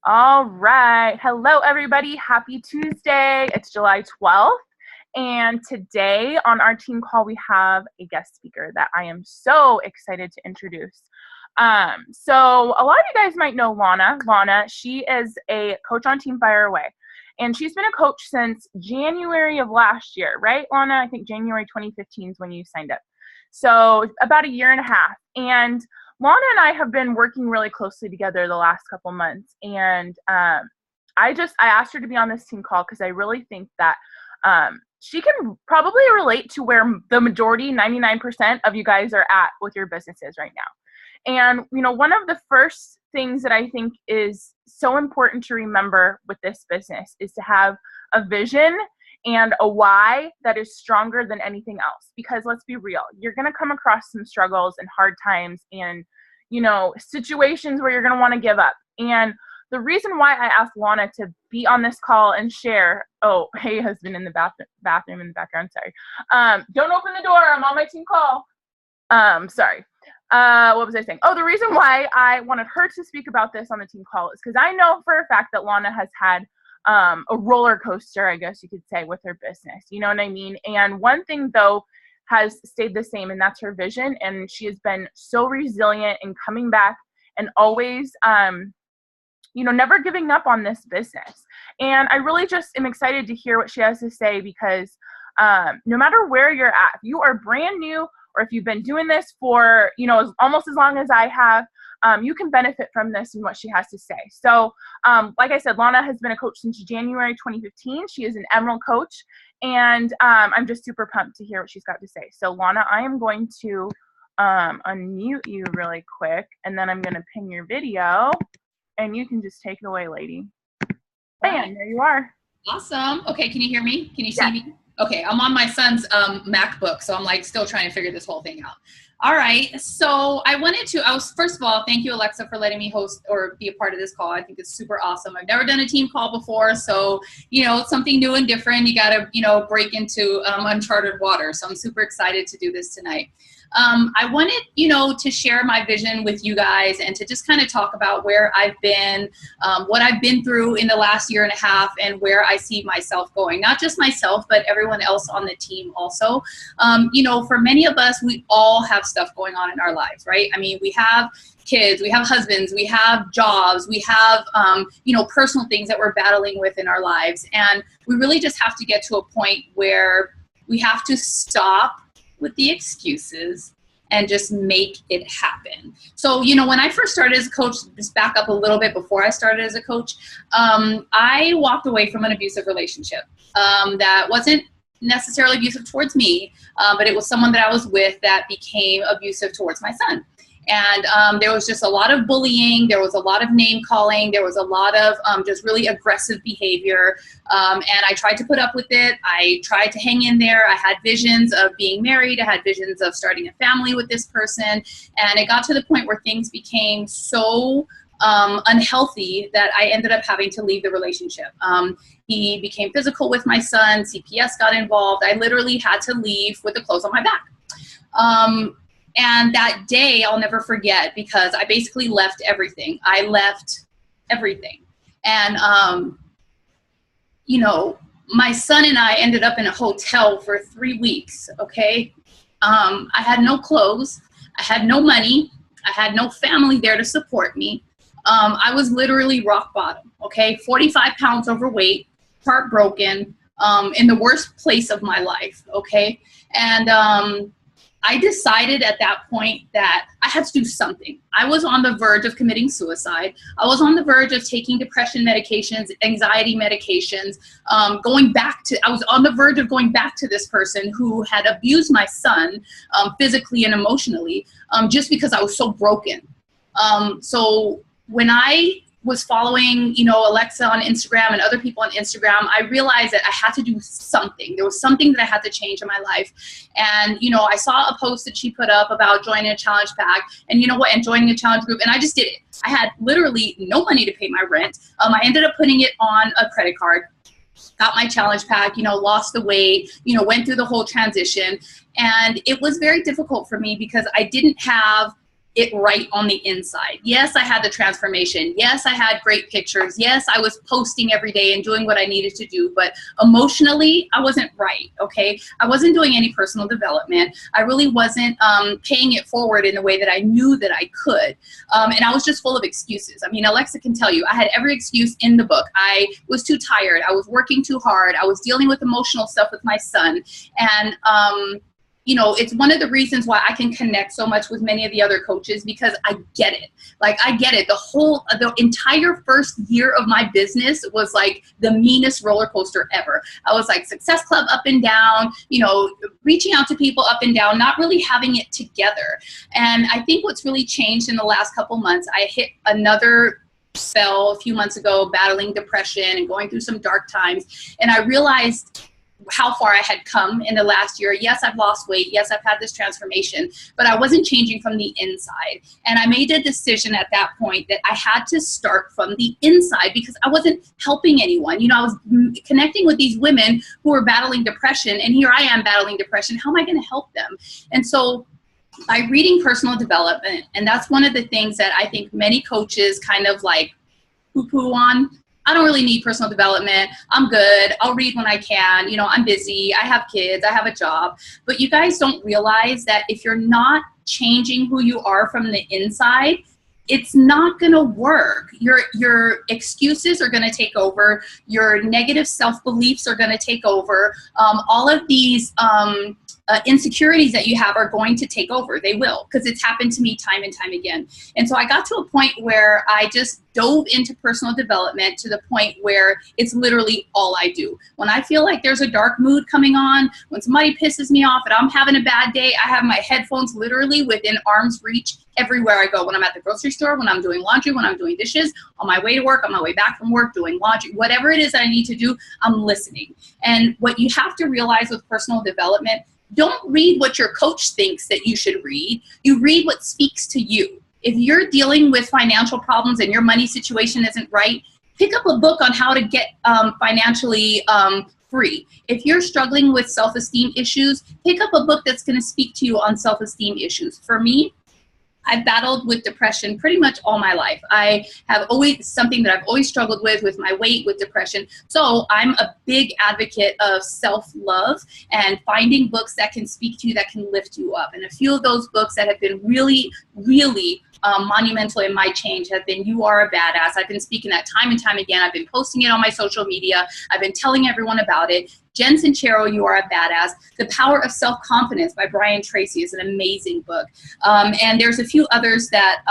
All right. Hello, everybody. Happy Tuesday. It's July 12th. And today on our team call, we have a guest speaker that I am so excited to introduce. So a lot of you guys might know Lana. Lana, she is a coach on Team Fire Away. And she's been a coach since January of last year, right, Lana? I think January 2015 is when you signed up. So about a year and a half. And Lana and I have been working really closely together the last couple months, and I asked her to be on this team call because I really think that she can probably relate to where the majority, 99% of you guys are at with your businesses right now. And one of the first things that I think is so important to remember with this business is to have a vision and a why that is stronger than anything else. Because let's be real, you're going to come across some struggles and hard times and, situations where you're going to want to give up. And the reason why I asked Lana to be on this call and share, oh, hey, husband in the bathroom in the background, sorry. Don't open the door, I'm on my team call. Sorry. What was I saying? Oh, the reason why I wanted her to speak about this on the team call is because I know for a fact that Lana has had a roller coaster, I guess you could say, with her business. You know what I mean? And one thing, though, has stayed the same, and that's her vision. And she has been so resilient in coming back and always, never giving up on this business. And I really just am excited to hear what she has to say because no matter where you're at, if you are brand new or if you've been doing this for, almost as long as I have, you can benefit from this and what she has to say. So, like I said, Lana has been a coach since January 2015. She is an Emerald coach, and I'm just super pumped to hear what she's got to say. So, Lana, I am going to unmute you really quick, and then I'm going to pin your video, and you can just take it away, lady. Bam, there you are. Awesome. Okay, can you hear me? Can you see me? Okay, I'm on my son's MacBook, so I'm like still trying to figure this whole thing out. All right, so first of all, thank you, Alexa, for letting me host or be a part of this call. I think it's super awesome. I've never done a team call before, so, it's something new and different. You got to, break into uncharted water. So I'm super excited to do this tonight. I wanted, to share my vision with you guys and to just kind of talk about where I've been, what I've been through in the last year and a half and where I see myself going. Not just myself, but everyone else on the team also. For many of us, we all have stuff going on in our lives, right? I mean, we have kids, we have husbands, we have jobs, we have, personal things that we're battling with in our lives. And we really just have to get to a point where we have to stop with the excuses and just make it happen. So, when I first started as a coach, just back up a little bit before I started as a coach, I walked away from an abusive relationship that wasn't necessarily abusive towards me, but it was someone that I was with that became abusive towards my son. And there was just a lot of bullying. There was a lot of name calling. There was a lot of just really aggressive behavior. And I tried to put up with it. I tried to hang in there. I had visions of being married. I had visions of starting a family with this person. And it got to the point where things became so unhealthy that I ended up having to leave the relationship. He became physical with my son. CPS got involved. I literally had to leave with the clothes on my back. And that day I'll never forget because I basically left everything. I left everything. And, my son and I ended up in a hotel for 3 weeks, okay? I had no clothes. I had no money. I had no family there to support me. I was literally rock bottom, okay? 45 pounds overweight, heartbroken, in the worst place of my life, okay? And I decided at that point that I had to do something. I was on the verge of committing suicide. I was on the verge of taking depression medications, anxiety medications, I was on the verge of going back to this person who had abused my son physically and emotionally just because I was so broken. So when I was following, Alexa on Instagram and other people on Instagram, I realized that I had to do something. There was something that I had to change in my life. And, I saw a post that she put up about joining a challenge pack and and joining a challenge group. And I just did it. I had literally no money to pay my rent. I ended up putting it on a credit card, got my challenge pack, lost the weight, went through the whole transition. And it was very difficult for me because I didn't have it right on the inside. Yes, I had the transformation. Yes, I had great pictures. Yes, I was posting every day and doing what I needed to do, but emotionally, I wasn't right, okay? I wasn't doing any personal development. I really wasn't paying it forward in the way that I knew that I could. And I was just full of excuses. I mean, Alexa can tell you, I had every excuse in the book. I was too tired. I was working too hard. I was dealing with emotional stuff with my son. And, you know, it's one of the reasons why I can connect so much with many of the other coaches, because I get it. Like, I get it. The entire first year of my business was like the meanest roller coaster ever. I was like Success Club up and down, you know, reaching out to people up and down, not really having it together. And I think what's really changed in the last couple months, I hit another spell a few months ago, battling depression and going through some dark times. And I realized how far I had come in the last year. Yes, I've lost weight. Yes, I've had this transformation, but I wasn't changing from the inside. And I made a decision at that point that I had to start from the inside, because I wasn't helping anyone. You know, I was connecting with these women who were battling depression, and here I am battling depression. How am I going to help them? And so by reading personal development, and that's one of the things that I think many coaches kind of like poo-poo on. I don't really need personal development. I'm good. I'll read when I can. You know, I'm busy. I have kids. I have a job. But you guys don't realize that if you're not changing who you are from the inside, it's not going to work. Your excuses are going to take over. Your negative self-beliefs are going to take over. All of these insecurities that you have are going to take over. They will, because it's happened to me time and time again. And so I got to a point where I just dove into personal development to the point where it's literally all I do. When I feel like there's a dark mood coming on, when somebody pisses me off and I'm having a bad day, I have my headphones literally within arm's reach everywhere I go. When I'm at the grocery store, when I'm doing laundry, when I'm doing dishes, on my way to work, on my way back from work, doing laundry, whatever it is that I need to do, I'm listening. And what you have to realize with personal development, don't read what your coach thinks that you should read. You read what speaks to you. If you're dealing with financial problems and your money situation isn't right, pick up a book on how to get financially free. If you're struggling with self-esteem issues, pick up a book that's going to speak to you on self-esteem issues. For me, I've battled with depression pretty much all my life. I have always something that I've always struggled with my weight, with depression. So I'm a big advocate of self-love and finding books that can speak to you, that can lift you up. And a few of those books that have been really, really monumental in my change have been You Are a Badass. I've been speaking that time and time again. I've been posting it on my social media. I've been telling everyone about it. Jen Sincero, You Are a Badass. The Power of Self-Confidence by Brian Tracy is an amazing book. And there's a few others that,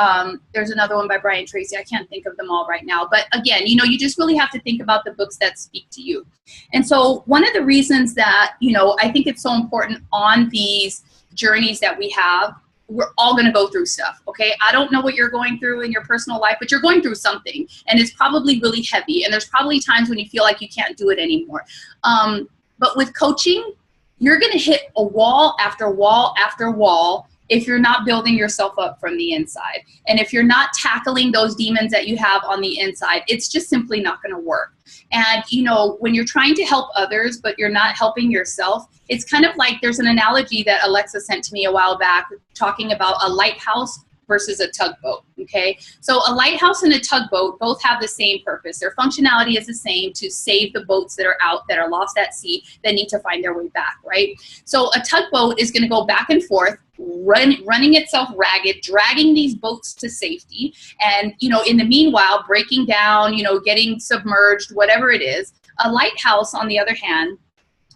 there's another one by Brian Tracy. I can't think of them all right now. But again, you know, you just really have to think about the books that speak to you. And so one of the reasons that, you know, I think it's so important on these journeys that we have, we're all going to go through stuff, okay? I don't know what you're going through in your personal life, but you're going through something, and it's probably really heavy, and there's probably times when you feel like you can't do it anymore. But with coaching, you're going to hit a wall after wall after wall if you're not building yourself up from the inside. And if you're not tackling those demons that you have on the inside, it's just simply not going to work. And, you know, when you're trying to help others, but you're not helping yourself, it's kind of like there's an analogy that Alexa sent to me a while back talking about a lighthouse versus a tugboat, okay? So a lighthouse and a tugboat both have the same purpose. Their functionality is the same, to save the boats that are out, that are lost at sea, that need to find their way back, right? So a tugboat is gonna go back and forth, running itself ragged, dragging these boats to safety, and, you know, in the meanwhile, breaking down, you know, getting submerged, whatever it is. A lighthouse, on the other hand,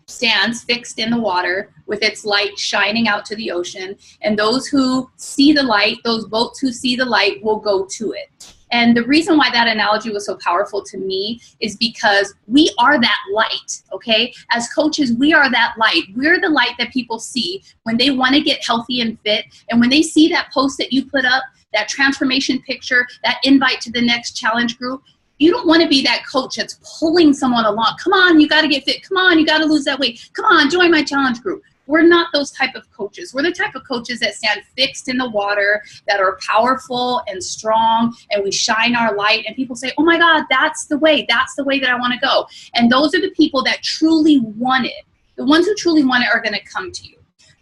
stands fixed in the water with its light shining out to the ocean, and those who see the light, those boats who see the light, will go to it. And the reason why that analogy was so powerful to me is because we are that light, okay? As coaches, we are that light. We're the light that people see when they want to get healthy and fit, and when they see that post that you put up, that transformation picture, that invite to the next challenge group. You don't want to be that coach that's pulling someone along. Come on, you got to get fit. Come on, you got to lose that weight. Come on, join my challenge group. We're not those type of coaches. We're the type of coaches that stand fixed in the water, that are powerful and strong, and we shine our light, and people say, oh my God, that's the way that I want to go. And those are the people that truly want it. The ones who truly want it are going to come to you.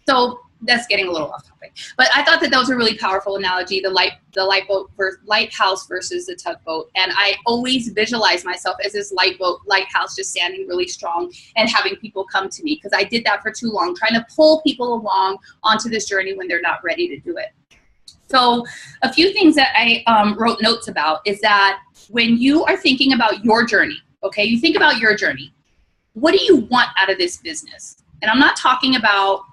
So that's getting a little off topic. But I thought that was a really powerful analogy, the lighthouse versus the tugboat. And I always visualize myself as this lighthouse just standing really strong and having people come to me, because I did that for too long, trying to pull people along onto this journey when they're not ready to do it. So a few things that I wrote notes about is that when you are thinking about your journey, okay, you think about your journey. What do you want out of this business? And I'm not talking about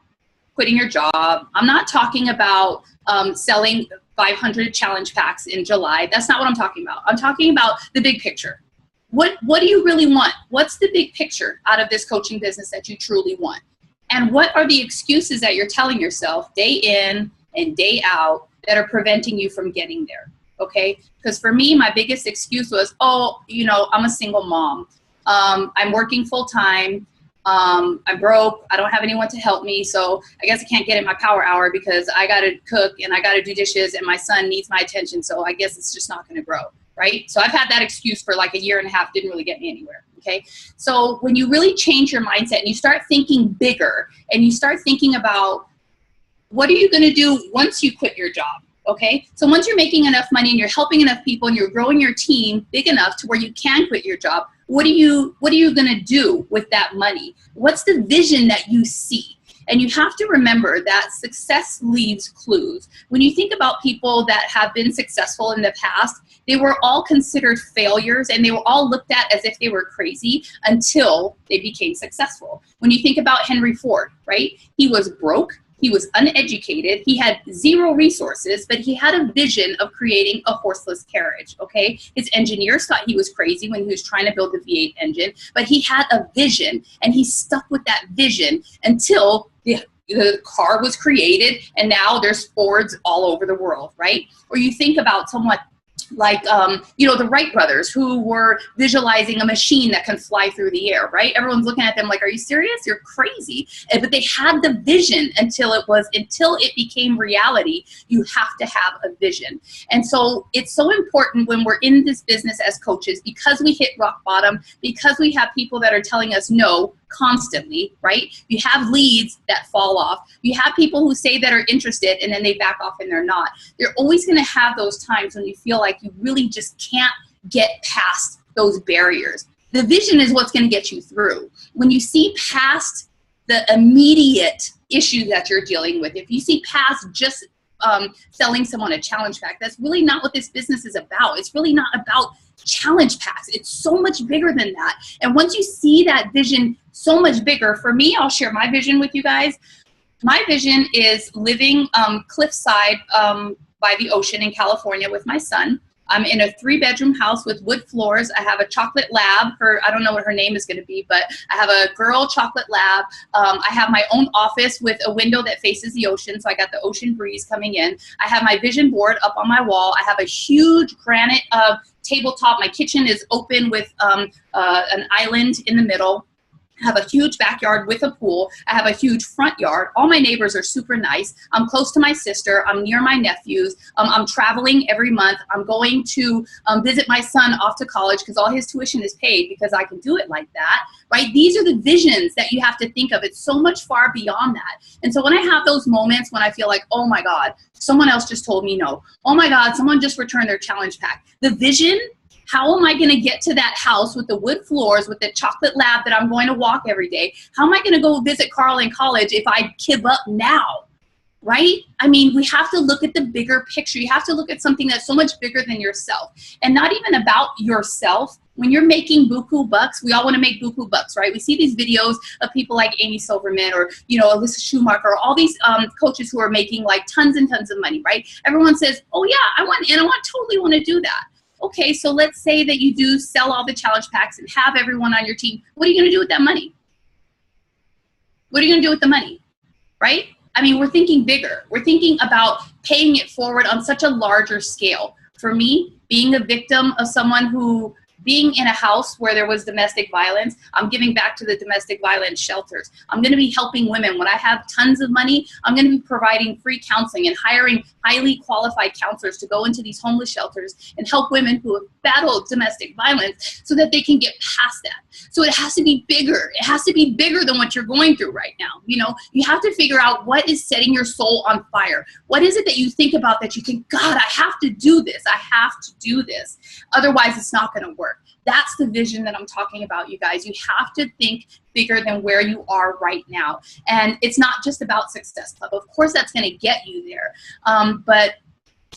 quitting your job. I'm not talking about selling 500 challenge packs in July. That's not what I'm talking about. I'm talking about the big picture. What do you really want? What's the big picture out of this coaching business that you truly want? And what are the excuses that you're telling yourself day in and day out that are preventing you from getting there? Okay? Because for me, my biggest excuse was, oh, you know, I'm a single mom. I'm working full time. I'm broke. I don't have anyone to help me. So I guess I can't get in my power hour because I got to cook and I got to do dishes and my son needs my attention. So I guess it's just not going to grow. Right? So I've had that excuse for like a year and a half, didn't really get me anywhere. Okay. So when you really change your mindset and you start thinking bigger and you start thinking about what are you going to do once you quit your job? Okay. So once you're making enough money and you're helping enough people and you're growing your team big enough to where you can quit your job, what are you going to do with that money? What's the vision that you see? And you have to remember that success leaves clues. When you think about people that have been successful in the past, they were all considered failures and they were all looked at as if they were crazy until they became successful. When you think about Henry Ford, right? He was broke. He was uneducated. He had zero resources, but he had a vision of creating a horseless carriage, okay? His engineers thought he was crazy when he was trying to build the V8 engine, but he had a vision, and he stuck with that vision until the car was created, and now there's Fords all over the world, right? Or you think about someone like, the Wright brothers, who were visualizing a machine that can fly through the air, right? Everyone's looking at them like, are you serious? You're crazy. But they had the vision until it became reality. You have to have a vision. And so it's so important when we're in this business as coaches, because we hit rock bottom, because we have people that are telling us no constantly, right? You have leads that fall off. You have people who say that are interested and then they back off and they're not. You're always going to have those times when you feel like you really just can't get past those barriers. The vision is what's going to get you through. When you see past the immediate issue that you're dealing with, if you see past just selling someone a challenge pack, that's really not what this business is about. It's really not about challenge packs. It's so much bigger than that. And once you see that vision so much bigger, for me, I'll share my vision with you guys. My vision is living cliffside by the ocean in California with my son. I'm in a 3-bedroom house with wood floors. I have a chocolate lab. I don't know what her name is going to be, but I have a girl chocolate lab. I have my own office with a window that faces the ocean, so I got the ocean breeze coming in. I have my vision board up on my wall. I have a huge granite tabletop. My kitchen is open with an island in the middle. I have a huge backyard with a pool. I have a huge front yard. All my neighbors are super nice. I'm close to my sister. I'm near my nephews. I'm traveling every month. I'm going to visit my son off to college because all his tuition is paid because I can do it like that, right? These are the visions that you have to think of. It's so much far beyond that. And so when I have those moments when I feel like, oh my God, someone else just told me no. Oh my God, someone just returned their challenge pack. The vision, how am I going to get to that house with the wood floors, with the chocolate lab that I'm going to walk every day? How am I going to go visit Carl in college if I give up now, right? I mean, we have to look at the bigger picture. You have to look at something that's so much bigger than yourself, and not even about yourself. When you're making buku bucks, we all want to make buku bucks, right? We see these videos of people like Amy Silverman or, Alyssa Schumacher, or all these coaches who are making like tons and tons of money, right? Everyone says, oh yeah, I totally want to do that. Okay, so let's say that you do sell all the challenge packs and have everyone on your team. What are you going to do with that money? What are you going to do with the money, right? I mean, we're thinking bigger. We're thinking about paying it forward on such a larger scale. For me, being a victim of being in a house where there was domestic violence, I'm giving back to the domestic violence shelters. I'm going to be helping women. When I have tons of money, I'm going to be providing free counseling and hiring highly qualified counselors to go into these homeless shelters and help women who have battled domestic violence so that they can get past that. So it has to be bigger. It has to be bigger than what you're going through right now. You know, you have to figure out what is setting your soul on fire. What is it that you think about that you think, God, I have to do this. I have to do this. Otherwise, it's not going to work. That's the vision that I'm talking about, you guys. You have to think bigger than where you are right now. And it's not just about Success Club. Of course, that's going to get you there. But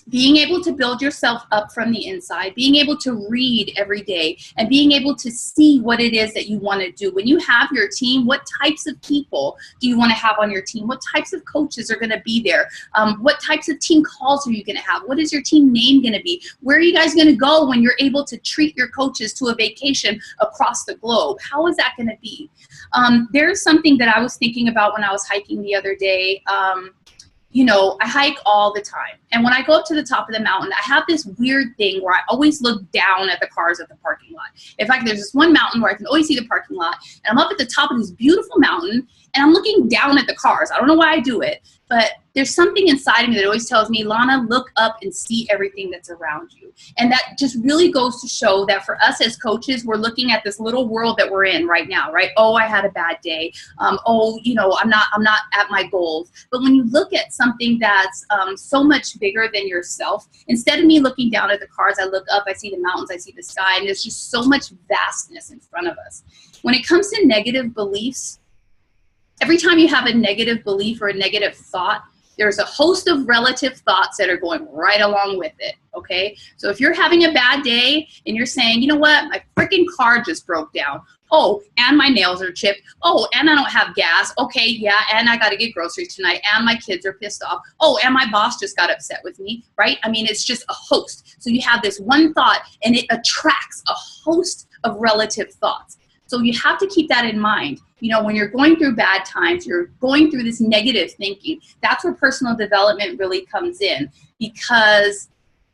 being able to build yourself up from the inside, being able to read every day, and being able to see what it is that you want to do. When you have your team, what types of people do you want to have on your team? What types of coaches are going to be there? What types of team calls are you going to have? What is your team name going to be? Where are you guys going to go when you're able to treat your coaches to a vacation across the globe? How is that going to be? There's something that I was thinking about when I was hiking the other day. You know, I hike all the time. And when I go up to the top of the mountain, I have this weird thing where I always look down at the cars at the parking lot. In fact, there's this one mountain where I can always see the parking lot, and I'm up at the top of this beautiful mountain, and I'm looking down at the cars. I don't know why I do it, but there's something inside of me that always tells me, Lana, look up and see everything that's around you. And that just really goes to show that for us as coaches, we're looking at this little world that we're in right now, right? Oh, I had a bad day. Oh, you know, I'm not at my goals. But when you look at something that's so much bigger than yourself, instead of me looking down at the cars, I look up, I see the mountains, I see the sky, and there's just so much vastness in front of us. When it comes to negative beliefs, every time you have a negative belief or a negative thought, there's a host of relative thoughts that are going right along with it, okay? So if you're having a bad day and you're saying, you know what, my freaking car just broke down. Oh, and my nails are chipped. Oh, and I don't have gas. Okay, yeah, and I got to get groceries tonight, and my kids are pissed off. Oh, and my boss just got upset with me, right? I mean, it's just a host. So you have this one thought, and it attracts a host of relative thoughts. So you have to keep that in mind. You know, when you're going through bad times, you're going through this negative thinking, that's where personal development really comes in, because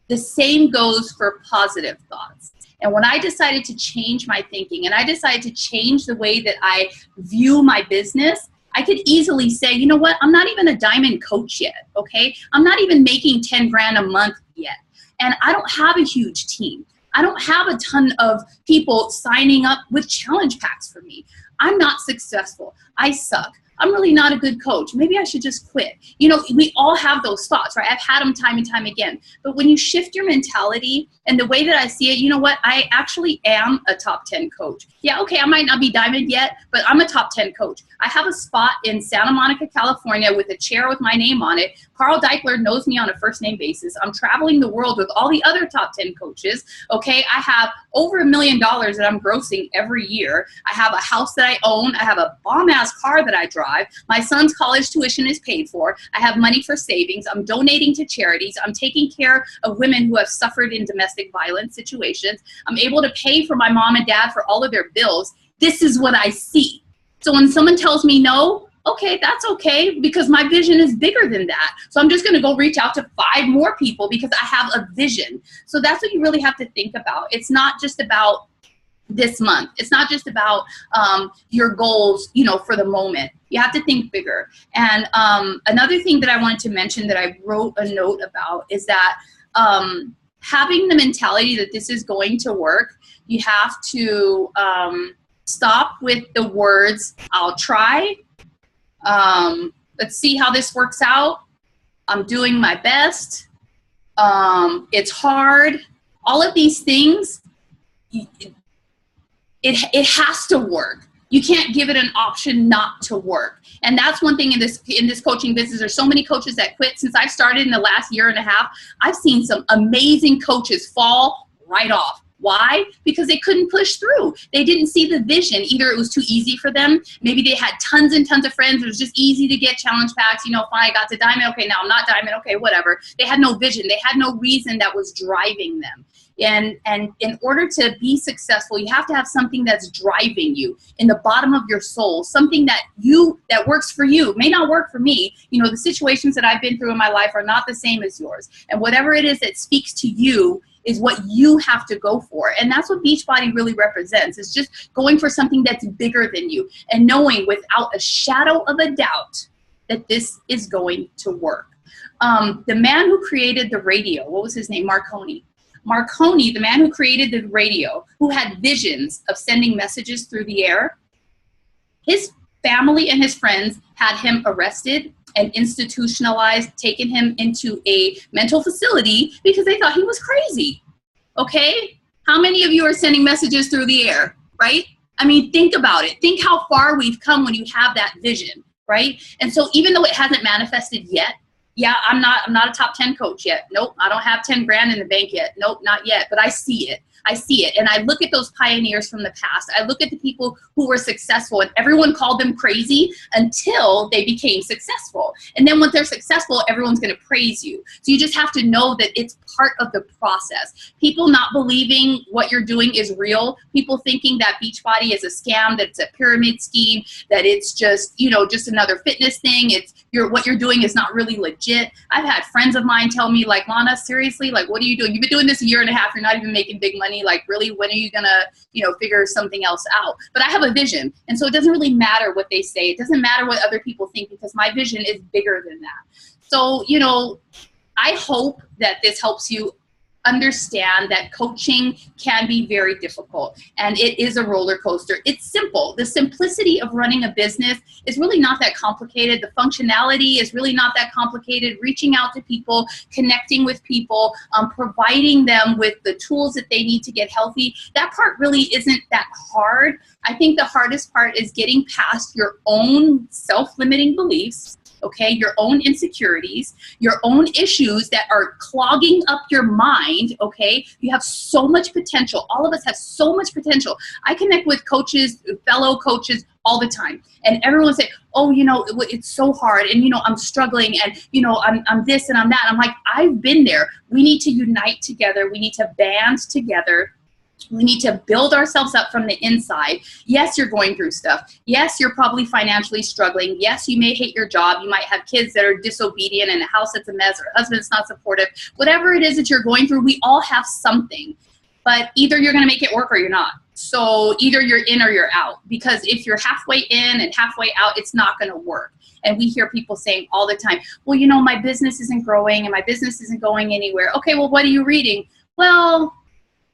the same goes for positive thoughts. And when I decided to change my thinking and I decided to change the way that I view my business, I could easily say, you know what, I'm not even a diamond coach yet, okay? I'm not even making 10 grand a month yet. And I don't have a huge team. I don't have a ton of people signing up with challenge packs for me. I'm not successful. I suck. I'm really not a good coach. Maybe I should just quit. You know, we all have those thoughts, right? I've had them time and time again. But when you shift your mentality and the way that I see it, you know what? I actually am a top 10 coach. Yeah, okay, I might not be diamond yet, but I'm a top 10 coach. I have a spot in Santa Monica, California with a chair with my name on it. Carl Deichler knows me on a first name basis. I'm traveling the world with all the other top 10 coaches. Okay, I have over $1 million that I'm grossing every year. I have a house that I own. I have a bomb-ass car that I drive. My son's college tuition is paid for. I have money for savings. I'm donating to charities. I'm taking care of women who have suffered in domestic violence situations. I'm able to pay for my mom and dad for all of their bills. This is what I see. So when someone tells me no, okay, that's okay, because my vision is bigger than that. So I'm just going to go reach out to 5 more people because I have a vision. So that's what you really have to think about. It's not just about this month. It's not just about your goals, you know, for the moment. You have to think bigger. And another thing that I wanted to mention that I wrote a note about is that having the mentality that this is going to work, you have to stop with the words, I'll try. Let's see how this works out. I'm doing my best. It's hard. All of these things, it has to work. You can't give it an option not to work. And that's one thing in this coaching business. There's so many coaches that quit. Since I've started in the last year and a half, I've seen some amazing coaches fall right off. Why? Because they couldn't push through. They didn't see the vision. Either it was too easy for them. Maybe they had tons and tons of friends. It was just easy to get challenge packs. You know, fine, I got to diamond. Okay, now I'm not diamond. Okay, whatever. They had no vision. They had no reason that was driving them. And in order to be successful, you have to have something that's driving you in the bottom of your soul, something that works for you. It may not work for me. You know, the situations that I've been through in my life are not the same as yours. And whatever it is that speaks to you is what you have to go for. And that's what Beachbody really represents. It's just going for something that's bigger than you and knowing without a shadow of a doubt that this is going to work. The man who created the radio, what was his name? Marconi. Marconi, the man who created the radio, who had visions of sending messages through the air, his family and his friends had him arrested and institutionalized, taken him into a mental facility because they thought he was crazy. Okay? How many of you are sending messages through the air, right? I mean, think about it. Think how far we've come when you have that vision, right? And so even though it hasn't manifested yet, yeah, I'm not a top 10 coach yet. Nope, I don't have 10 grand in the bank yet. Nope, not yet, but I see it. I see it. And I look at those pioneers from the past. I look at the people who were successful, and everyone called them crazy until they became successful. And then when they're successful, everyone's going to praise you. So you just have to know that it's part of the process. People not believing what you're doing is real. People thinking that Beachbody is a scam, that it's a pyramid scheme, that it's just, just another fitness thing. What you're doing is not really legit. I've had friends of mine tell me, like, Lana, seriously, like, what are you doing? You've been doing this a year and a half. You're not even making big money. Like, really, when are you gonna, figure something else out? But I have a vision. And so it doesn't really matter what they say. It doesn't matter what other people think, because my vision is bigger than that. So, I hope that this helps you understand that coaching can be very difficult, and it is a roller coaster. It's simple. The simplicity of running a business is really not that complicated. The functionality is really not that complicated. Reaching out to people, connecting with people, providing them with the tools that they need to get healthy, that part really isn't that hard. I think the hardest part is getting past your own self-limiting beliefs, okay, your own insecurities, your own issues that are clogging up your mind, okay? You have so much potential. All of us have so much potential. I connect with coaches, fellow coaches all the time, and everyone say, oh, it's so hard, and, I'm struggling, and, I'm this and I'm that. I'm like, I've been there. We need to unite together. We need to band together. We need to build ourselves up from the inside. Yes, you're going through stuff. Yes, you're probably financially struggling. Yes, you may hate your job. You might have kids that are disobedient and a house that's a mess, or a husband that's not supportive. Whatever it is that you're going through, we all have something. But either you're going to make it work or you're not. So either you're in or you're out. Because if you're halfway in and halfway out, it's not going to work. And we hear people saying all the time, well, my business isn't growing and my business isn't going anywhere. Okay, well, what are you reading? Well,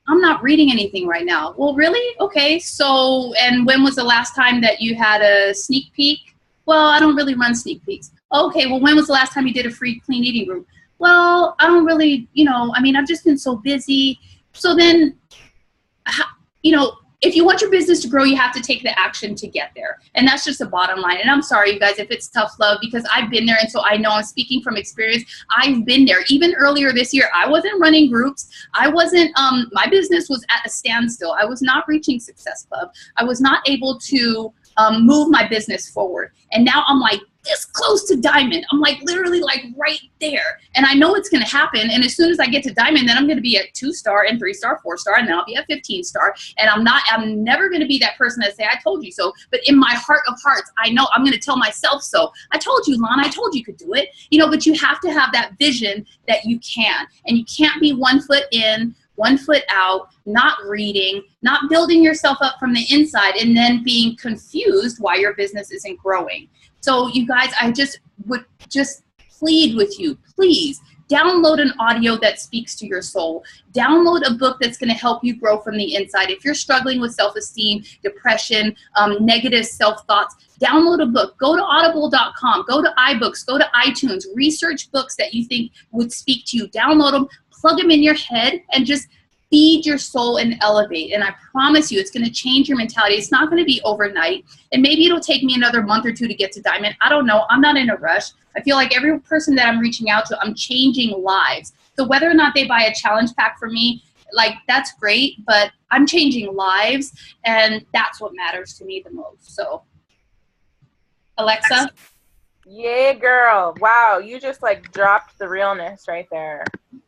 I'm not reading anything right now. Well, really? Okay, so, and when was the last time that you had a sneak peek? Well, I don't really run sneak peeks. Okay, well, when was the last time you did a free clean eating group? Well, I don't really, I've just been so busy. So then, if you want your business to grow, you have to take the action to get there. And that's just the bottom line. And I'm sorry, you guys, if it's tough love, because I've been there. And so I know, I'm speaking from experience. I've been there. Even earlier this year, I wasn't running groups. I wasn't, my business was at a standstill. I was not reaching Success Club. I was not able to move my business forward. And now I'm like this close to diamond. I'm like literally like right there. And I know it's going to happen. And as soon as I get to diamond, then I'm going to be at 2-star and 3-star, 4-star, and then I'll be at 15-star. And I'm never going to be that person that say, I told you so. But in my heart of hearts, I know I'm going to tell myself so. I told you, Lana, I told you could do it. But you have to have that vision that you can. And you can't be 1 foot in, 1 foot out, not reading, not building yourself up from the inside, and then being confused why your business isn't growing. So you guys, I would plead with you, please download an audio that speaks to your soul. Download a book that's going to help you grow from the inside. If you're struggling with self-esteem, depression, negative self-thoughts, download a book. Go to audible.com, go to iBooks, go to iTunes, research books that you think would speak to you. Download them, plug them in your head, and just feed your soul and elevate. And I promise you, it's going to change your mentality. It's not going to be overnight. And maybe it'll take me another month or 2 to get to diamond. I don't know. I'm not in a rush. I feel like every person that I'm reaching out to, I'm changing lives. So whether or not they buy a challenge pack for me, like, that's great, but I'm changing lives, and that's what matters to me the most. So, Alexa? Yeah, girl. Wow, you just like dropped the realness right there.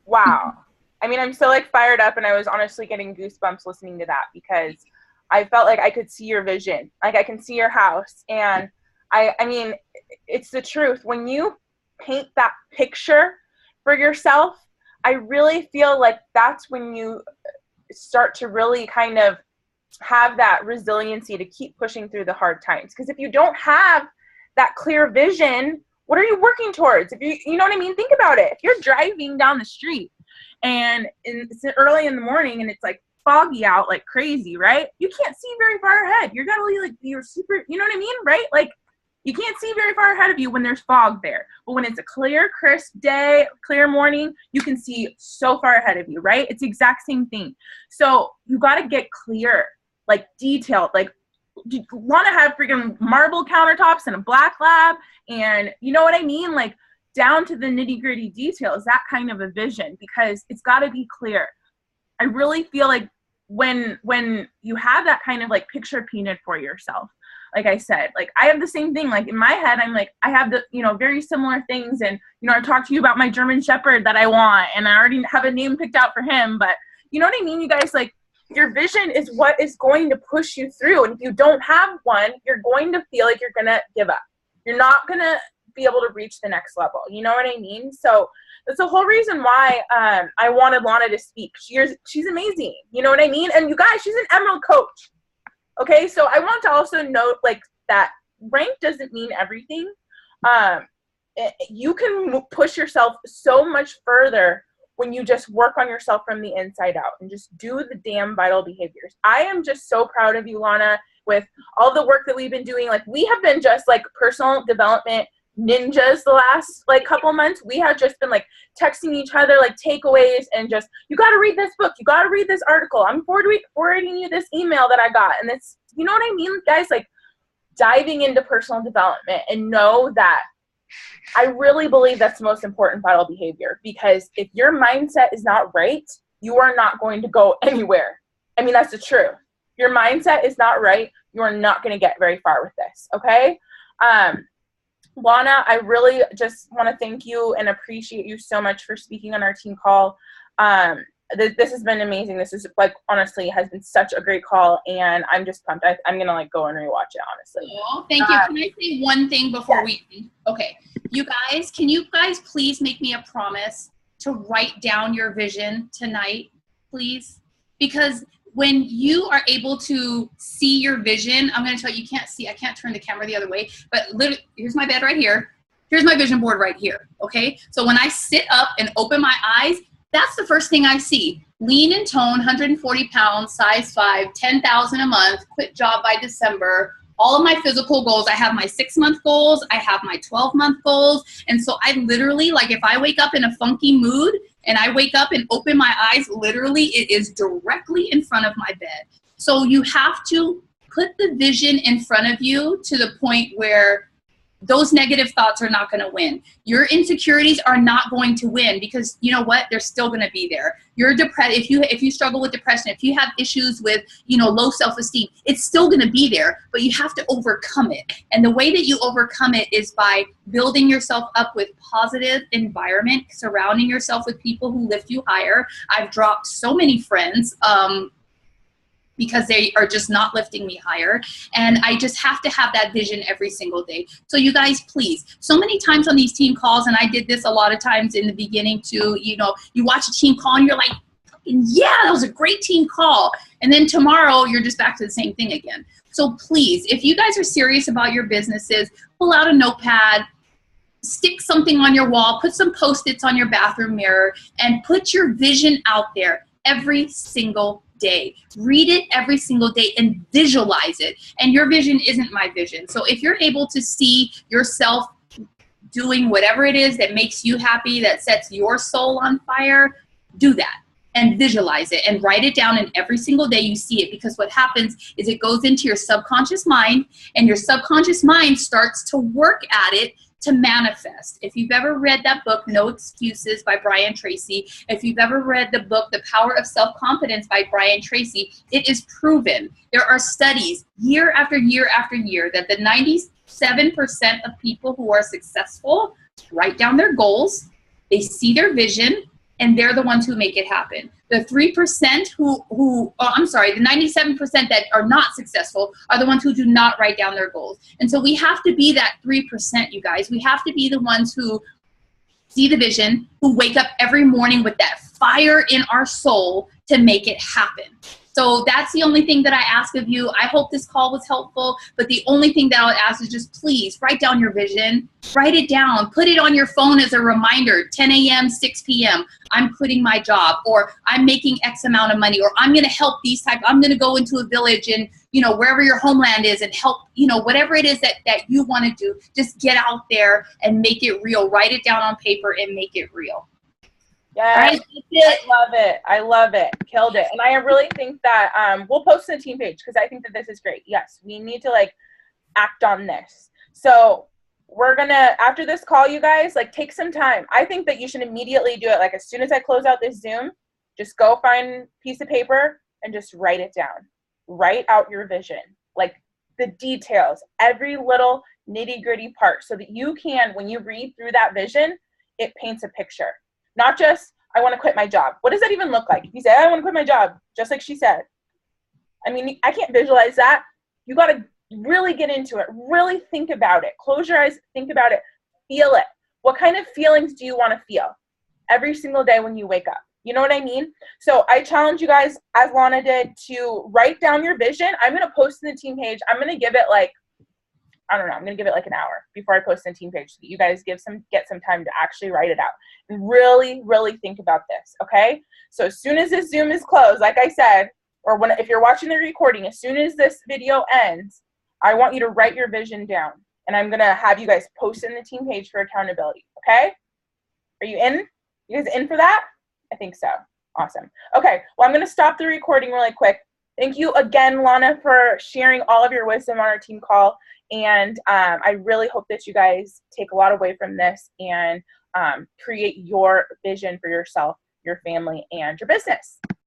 Wow. I mean, I'm so like fired up, and I was honestly getting goosebumps listening to that, because I felt like I could see your vision. Like, I can see your house. And I mean, it's the truth. When you paint that picture for yourself, I really feel like that's when you start to really kind of have that resiliency to keep pushing through the hard times. Because if you don't have that clear vision, what are you working towards? If you know what I mean? Think about it. If you're driving down the street and it's early in the morning and it's like foggy out like crazy, right? You can't see very far ahead. You're gotta be like, you're super, you know what I mean, right? Like, you can't see very far ahead of you when there's fog there. But when it's a clear, crisp day, clear morning, you can see so far ahead of you, right? It's the exact same thing. So you got to get clear, like detailed. Like, you want to have freaking marble countertops and a black lab, and you know what I mean? Like, down to the nitty gritty details, that kind of a vision, because it's got to be clear. I really feel like when you have that kind of like picture painted for yourself, like I said, like I have the same thing, like in my head, I'm like, I have the, you know, very similar things. And, you know, I talked to you about my German Shepherd that I want, and I already have a name picked out for him, but you know what I mean? You guys, like, your vision is what is going to push you through. And if you don't have one, you're going to feel like you're going to give up. You're not going to be able to reach the next level. You know what I mean? So that's the whole reason why I wanted Lana to speak. She's amazing. You know what I mean? And you guys, she's an Emerald coach. Okay, so I want to also note, like, that rank doesn't mean everything. You can push yourself so much further when you just work on yourself from the inside out and just do the damn vital behaviors. I am just so proud of you, Lana, with all the work that we've been doing. Like, we have been just like personal development ninjas the last like couple months. We have just been like texting each other like takeaways and just, you got to read this book, you got to read this article, I'm forwarding you this email that I got. And it's, you know what I mean, guys? Like, diving into personal development, and know that I really believe that's the most important vital behavior, because if your mindset is not right, you are not going to go anywhere. I mean, that's the truth. Your mindset is not right, you are not going to get very far with this. Okay. Lana, I really just want to thank you and appreciate you so much for speaking on our team call. This has been amazing. This is, like, honestly, has been such a great call, and I'm just pumped. I'm going to, like, go and rewatch it, honestly. Oh, thank you. Can I say one thing before we, okay. You guys, can you guys please make me a promise to write down your vision tonight, please? Because when you are able to see your vision, I'm going to tell you, you can't see, I can't turn the camera the other way, but literally, here's my bed right here. Here's my vision board right here, okay? So when I sit up and open my eyes, that's the first thing I see. Lean and tone, 140 pounds, size 5, 10,000 a month, quit job by December, all of my physical goals. I have my 6-month goals, I have my 12-month goals. And so I literally, like, if I wake up in a funky mood and I wake up and open my eyes, literally it is directly in front of my bed. So you have to put the vision in front of you to the point where those negative thoughts are not going to win. Your insecurities are not going to win, because you know what? They're still going to be there. You're depressed. If you struggle with depression, if you have issues with, you know, low self-esteem, it's still going to be there, but you have to overcome it. And the way that you overcome it is by building yourself up with positive environment, surrounding yourself with people who lift you higher. I've dropped so many friends, because they are just not lifting me higher. And I just have to have that vision every single day. So you guys, please, so many times on these team calls, and I did this a lot of times in the beginning too, you know, you watch a team call and you're like, yeah, that was a great team call. And then tomorrow you're just back to the same thing again. So please, if you guys are serious about your businesses, pull out a notepad, stick something on your wall, put some Post-its on your bathroom mirror, and put your vision out there every single day. Read it every single day and visualize it. And your vision isn't my vision. So if you're able to see yourself doing whatever it is that makes you happy, that sets your soul on fire, do that and visualize it and write it down, and every single day you see it, because what happens is it goes into your subconscious mind, and your subconscious mind starts to work at it to manifest. If you've ever read that book, No Excuses by Brian Tracy, if you've ever read the book, The Power of Self-Confidence by Brian Tracy, it is proven. There are studies year after year after year that the 97% of people who are successful write down their goals, they see their vision, and they're the ones who make it happen. The 3% the 97% that are not successful are the ones who do not write down their goals. And so we have to be that 3%, you guys. We have to be the ones who see the vision, who wake up every morning with that fire in our soul to make it happen. So that's the only thing that I ask of you. I hope this call was helpful, but the only thing that I would ask is just please write down your vision, write it down, put it on your phone as a reminder, 10 a.m., 6 p.m., I'm quitting my job, or I'm making X amount of money, or I'm going to help I'm going to go into a village and, you know, wherever your homeland is and help, you know, whatever it is that you want to do, just get out there and make it real. Write it down on paper and make it real. Yes, Right? I love it. I love it. Killed it. And I really think that we'll post on the team page because I think that this is great. Yes, we need to like act on this. So we're going to, after this call, you guys, like take some time. I think that you should immediately do it. Like as soon as I close out this Zoom, just go find a piece of paper and just write it down. Write out your vision, like the details, every little nitty gritty part so that you can, when you read through that vision, it paints a picture. Not just, I want to quit my job. What does that even look like? If you say, I want to quit my job, just like she said. I mean, I can't visualize that. You got to really get into it. Really think about it. Close your eyes, think about it, feel it. What kind of feelings do you want to feel every single day when you wake up? You know what I mean? So I challenge you guys, as Lana did, to write down your vision. I'm going to post in the team page. I'm going to give it like, I don't know, I'm going to give it like an hour before I post on the team page so that you guys get some time to actually write it out and really, really think about this, okay? So as soon as this Zoom is closed, like I said, or if you're watching the recording, as soon as this video ends, I want you to write your vision down, and I'm going to have you guys post in the team page for accountability, okay? Are you in? You guys in for that? I think so. Awesome. Okay, well, I'm going to stop the recording really quick. Thank you again, Lana, for sharing all of your wisdom on our team call, and I really hope that you guys take a lot away from this and create your vision for yourself, your family, and your business.